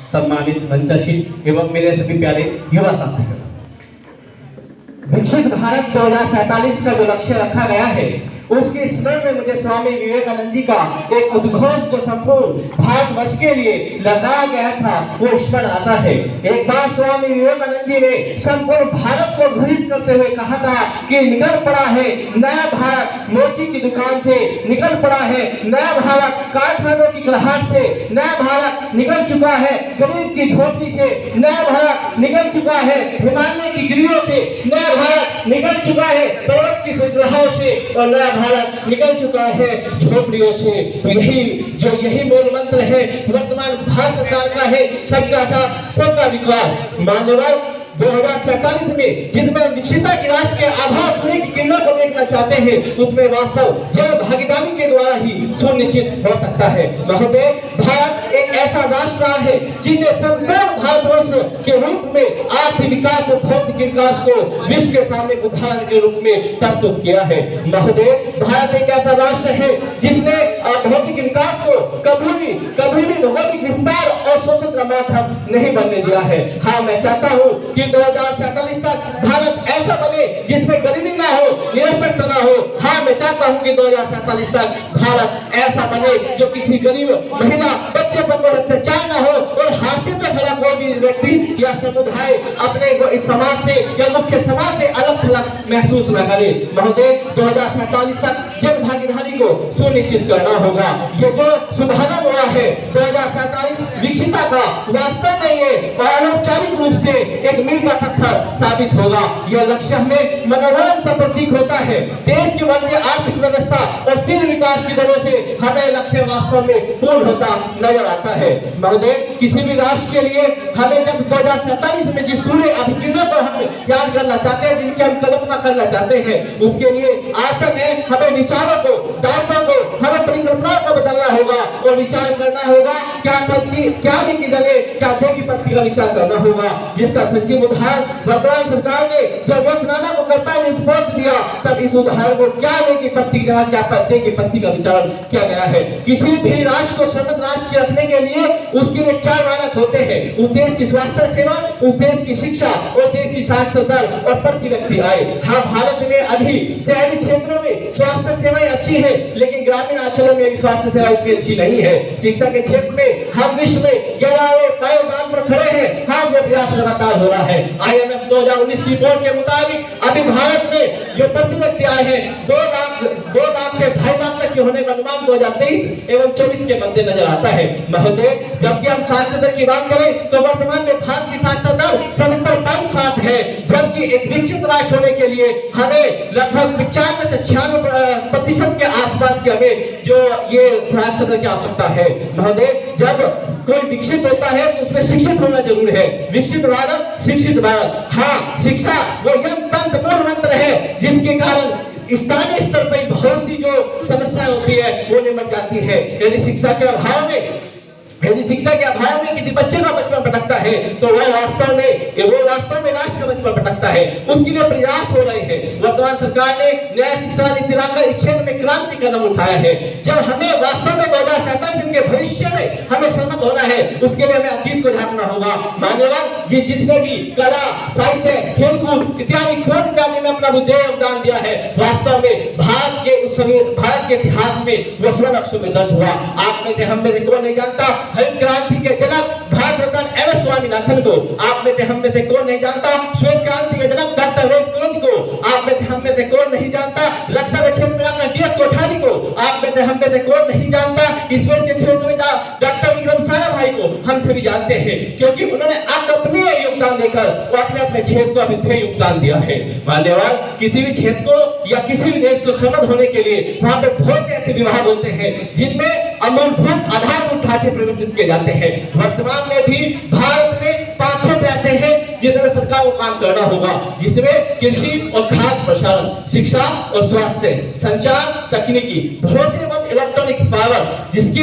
सम्मानित मंचासीन एवं मेरे सभी प्यारे युवा साथीगण, विकसित भारत 2047 का जो लक्ष्य रखा गया है उसके स्मरण में मुझे स्वामी विवेकानंद जी का एक उद्घोष जो संपूर्ण भारतवर्ष के लिए लगाया गया था वो स्मरण आता है। एक बार स्वामी विवेकानंद जी ने संपूर्ण भारत को घोषित करते हुए कहा था कि निकल पड़ा है नया भारत मोची की दुकान से, निकल पड़ा है नया भारत कारखानों की कलहाट से, नया भारत निकल चुका है गरीब की झोपड़ी से, नया भारत निकल चुका है हिमालय की गिरियों से, नया भारत निकल चुका है पर्वत की श्रृंखलाओं से और नया भारत निकल चुका है झोपड़ियों से। यही मूल मंत्र है वर्तमान भारत सरकार का है, सबका साथ सबका विकास। मान्यवर 2047 में जिसमें विकसिता की राष्ट्र के आभास सूर्य की किरणों को देखना चाहते हैं उसमें वास्तव जन भागीदारी के द्वारा ही सुनिश्चित हो सकता है। महोदय, भारत एक ऐसा राष्ट्र है जिसने संपूर्ण भारतवर्ष के रूप में आर्थिक विकास और भौतिक विकास को विश्व के सामने उदाहरण के रूप में प्रस्तुत किया है। महोदय, भारत एक ऐसा राष्ट्र है जिसने भौतिक विकास को कभी भी भौतिक विस्तार और शोषण का माध्यम नहीं बनने दिया है। हाँ, मैं चाहता हूँ कि 2047 तक भारत ऐसा बने जिसमें गरीबी ना हो, निरक्षरता ना हो। हाँ, मैं चाहता हूँ कि 2047 तक भारत ऐसा बने जो किसी गरीब महिला बच्चे पर कोई अत्याचार ना हो और हाशिए पे खड़ा कोई भी व्यक्ति या समुदाय अपने इस समाज से या मुख्य समाज से अलग थलग महसूस न करे। महोदय, 2047 तक जन भागीदारी को सुनिश्चित करना होगा। ये जो शुभारंभ हुआ है 2047 विकसिता का वास्तव में ये अनौपचारिक रूप से एक मील का पत्थर साबित होगा। यह लक्ष्य हमें मनोरम सा प्रतीक होता है। देश की बढ़ती आर्थिक व्यवस्था और तीव्र विकास की दरों से हमें लक्ष्य वास्तव में पूर्ण होता नजर आता है। महोदय, किसी भी राष्ट्र के लिए हमें जब 2047 में जिस सूर्य अभिकिरणों को हम याद करना चाहते हैं, जिनकी हम कल्पना करना चाहते हैं, उसके लिए आवश्यक है हमें विचारों को, दायित्वों को, हमें परिकल्पनाओं को बदलना होगा और विचार करना होगा क्या दे की जगह क्या दे की पत्ती का विचार करना होगा, जिसका सजीव उदाहरण वर्तमान सरकार ने जब वक्तनामा को करता रिपोर्ट दिया तब इस उदाहरण को क्या दे की पत्ती क्या दे की पत्ती का विचार किया गया है। किसी भी राष्ट्र को समृद्ध राष्ट्र रखने के लिए उसके लिए 4 मानक होते हैं। उस देश की स्वास्थ्य सेवा, उस देश की शिक्षा और देश की साक्षरता और प्रति व्यक्ति आय। हाँ, भारत में अभी शहरी क्षेत्रों में स्वास्थ्य सेवाएं अच्छी है लेकिन ग्रामीण अंचलों में भी स्वास्थ्य सेवाएं इतनी अच्छी नहीं है। शिक्षा के क्षेत्र में हम विश्व में 11वें पायदान पर खड़े हैं। हाँ, ये प्रयास लगातार हो रहा है। IMF 2019 की रिपोर्ट के मुताबिक अभी भारत में जो प्रति व्यक्ति आए हैं 2 लाख से 2.5 लाख तक के होने का अनुमान 2023 एवं 24 के मध्य नजर आता है। महोदय, जबकि हम साक्षरता दर की बात करें तो वर्तमान में भारत की साक्षरता दर 70.7 है, जबकि एक विकसित राष्ट्र होने के लिए हमें लगभग 95 से 96% के आसपास के हमें जो ये साक्षरता की आवश्यकता है। महोदय, जब कोई विकसित होता है तो उसमें शिक्षित होना जरूरी है। विकसित भारत, शिक्षित भारत। हाँ, शिक्षा वो यंत्र मूल मंत्र है जिसके कारण स्थानीय स्तर पर बहुत सी जो समस्याएं होती है वो निमट जाती है। यदि शिक्षा के अभाव में किसी बच्चे का बचपन भटकता है तो वो वास्तव में राष्ट्र का बचपन भटकता है। उसके लिए प्रयास हो रहे हैं। वर्तमान सरकार ने नया शिक्षा नीति लाकर इस क्षेत्र में क्रांति कदम उठाया है। जब हमें वास्तव में 2047 के भविष्य में हमें सहमत होना है उसके लिए हमें अतीत को झांकना होगा। मान्यवर, जिसने भी कला, साहित्य, खेलकूद इत्यादि खोज इत्यादि में अपना बुद्धि योगदान दिया है वास्तव में भारत के इतिहास में वो स्वर्ण अक्षरों में दर्ज हुआ। आप में से हम में से कौन नहीं जानता हरित क्रांति के जनक भारत रत्न एम.एस. स्वामीनाथन को। आप में से हम में से कौन नहीं जानता श्वेत क्रांति के जनक डॉक्टर वेद को। आप में से हम में से कौन नहीं जानता रक्षा के क्षेत्र में डी.एस. कोठारी को। आप में से हम में से कौन नहीं जानता ईश्वर के क्षेत्र में डॉक्टर विक्रम साराभाई को। हम सभी जानते हैं क्योंकि उन्होंने अकल्पनीय योगदान देकर वो अपने क्षेत्र को अद्वितीय योगदान दिया है। मान्यवर, किसी भी क्षेत्र को या किसी भी देश को समृद्ध होने के लिए वहाँ पे बहुत से ऐसे विभाग होते हैं जिनमें मूलभूत आधारभूत ढांचे परिवर्तित किए जाते हैं। वर्तमान में भी भारत में 5 क्षेत्र ऐसे हैं जिसमें सरकार को काम करना होगा, जिसमें कृषि और खाद्य प्रसारण, शिक्षा और स्वास्थ्य, संचार, तकनीकी, भरोसेमंद इलेक्ट्रॉनिक पावर, जिसके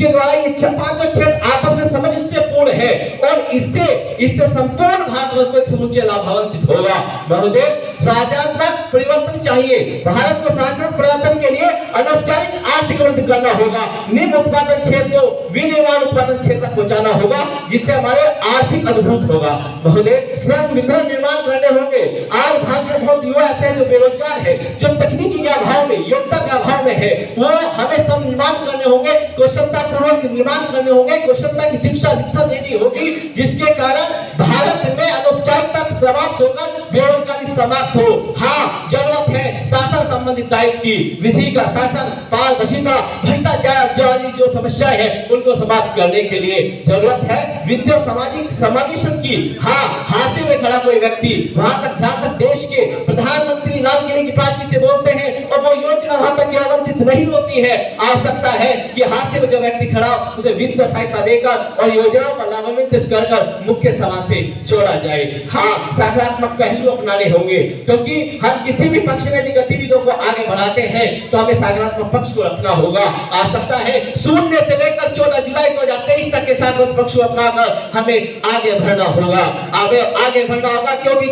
द्वारा ये 5 क्षेत्र आपस में सामंजस्य पूर्ण है और इससे संपूर्ण भारतवर्ष को एक समुच्चय लाभान्वित होगा। महोदय, सकारात्मक परिवर्तन चाहिए। भारत को सकारात्मक परिवर्तन के लिए अनौपचारिक आर्थिक वृद्धि करना होगा, निम्न उत्पादन क्षेत्र को विनिर्माण उत्पादन क्षेत्र तक पहुंचाना होगा, जिससे हमारे आर्थिक अद्भुत होगा। महोदय, श्रम वितरण निर्माण करने होंगे। आज भारत में बहुत युवा ऐसे हैं जो बेरोजगार है, जो तकनीकी के अभाव में, योग्यता के अभाव में है, वो हमें श्रम निर्माण करने होंगे, कौशलता पूर्वक निर्माण करने होंगे, कौशलता की दीक्षा देनी होगी, जिसके कारण भारत में अनौपचारिकता समाप्त होकर बेरोजगारी समाप्त हो। हाँ, जरूरत है शासन संबंधित दायित्व की, विधि का शासन, पारदर्शिता, भ्रष्टाचार जो समस्या है उनको समाप्त करने के लिए जरूरत है विद्या सामाजिक समावेशन की। हाँ, हाशिए में खड़ा कोई व्यक्ति वहां तक जहां तक देश के प्रधानमंत्री लाल किले की प्राची से बोलते हैं और वो योजना वहां तक आवंटित नहीं होती है। आवश्यकता है कि हाशिए में जो व्यक्ति खड़ा उसे वित्त सहायता देकर और योजनाओं का लाभान्वित कर मुख्य सभा से जोड़ा जाए। हाँ, सकारात्मक पहलू अपनाने होंगे, क्योंकि हम किसी भी पक्ष में यदि गतिविधियों को आगे बढ़ाते हैं तो हमें सकारात्मक पक्ष को रखना होगा। आवश्यकता है 0 से लेकर 14 जुलाई 2023 तक के सकारात्मक पक्ष को अपनाकर हमें आगे बढ़ना होगा। आगे बढ़ना होगा, क्योंकि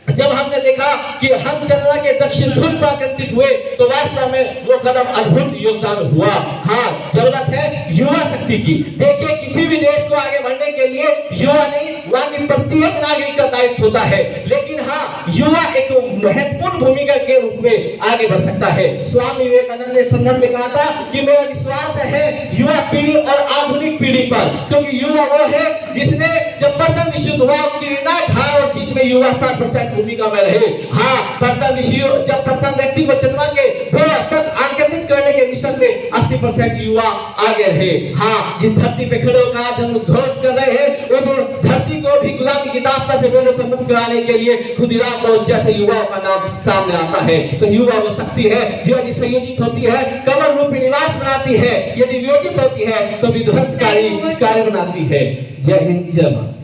जब हमने देखा कि हम चंद्रमा के दक्षिण ध्रुव पर आकर्षित हुए तो वास्तव में वो कदम अद्भुत योगदान हुआ। हाँ, जरूरत है युवा शक्ति की। देखिए, किसी भी देश को आगे बढ़ने के लिए युवा नहीं, वहां की प्रत्येक नागरिक का दायित्व होता है, लेकिन हाँ, युवा एक महत्वपूर्ण भूमिका के रूप में आगे बढ़ सकता है। स्वामी विवेकानंद ने संदर्भ में कहा था कि मेरा विश्वास है युवा पीढ़ी और आधुनिक पीढ़ी पर, क्योंकि युवा वो है जिसने जब प्रथम विश्व युद्ध हुआ उसकी निर्णायक हार और जीत में युवा 60% भूमिका में रहे। हाँ, जब प्रथम व्यक्ति को चंद्रमा के ग्रह तक आंकित करने के मिशन में 80% युवा आगे रहे। हाँ, जिस धरती पे खड़े होकर आज हम घोष कर रहे हैं वो धरती को भी गुलामी की दास्तान से मुक्त कराने के लिए खुदीराम बहुत जैसे युवाओं का नाम सामने आता है। तो युवा वो शक्ति है जो यदि संयोजित होती है कमल रूपी निवास बनाती है, यदि वियोजित होती है तो विध्वंसकारी कार्य बनाती है। जय हिंद, जय भारत।